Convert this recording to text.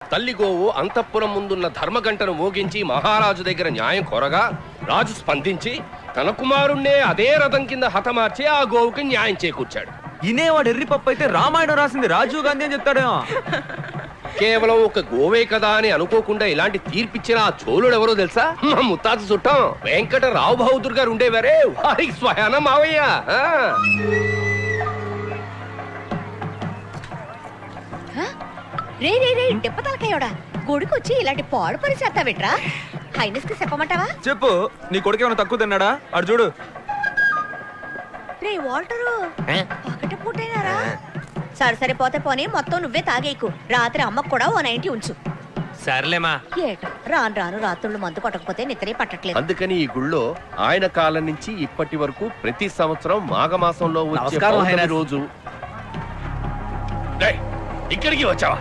తల్లి గోవు అంతఃపురం ముందున్న ధర్మగంటను మోగించి మహారాజు దగ్గర న్యాయం కోరగా రాజు స్పందించి తన కుమారుణ్ణే అదే రథం కింద హతమార్చి ఆ గోవుకి న్యాయం చేకూర్చాడు. ఇనేవాడు ఎర్రి పప్పు అయితే రామాయణం రాసింది రాజీవ్ గాంధీ అని చెప్తాడేమో. కేవలం ఒక గోవే కదా అని అనుకోకుండా ఇలాంటి తీర్పిచ్చిన ఆ చోళుడు ఎవరో తెలుసా? మా ముత్తాత చుట్టం వెంకటరావు బహదూర్ గారు ఉండేవారే, వారికి స్వయాన మావయ్య. రే రే రే దెబ్బతలకాయోడా, గుడికొచ్చి ఇలాంటి పాడు పని చేస్తావిట్రా? హైనస్ కి చెప్పమంటావా? చెప్పు, నీ కొడుకు ఏమైనా తక్కువ తిన్నాడా? అడు చూడు. రే వాల్టరు, ఒకటి పూటైనారా? సరే సరే పోతే పోనీ, మొత్తం నువ్వే తాగేకు. రాత్రి అమ్మకు కూడా ఓ 90 ఉంచు. సర్లేమా. ఏటో రాను రాను రాత్రుళ్ళు మందు కొట్టకపోతే నిద్రే పట్టట్లేదు. అందుకని ఈ గుళ్ళో ఆయన కాలం నుంచి ఇప్పటి వరకు ప్రతి సంవత్సరం మాఘమాసంలో వచ్చే పౌర్ణమి రోజు. ఇక్కడికి వచ్చావా?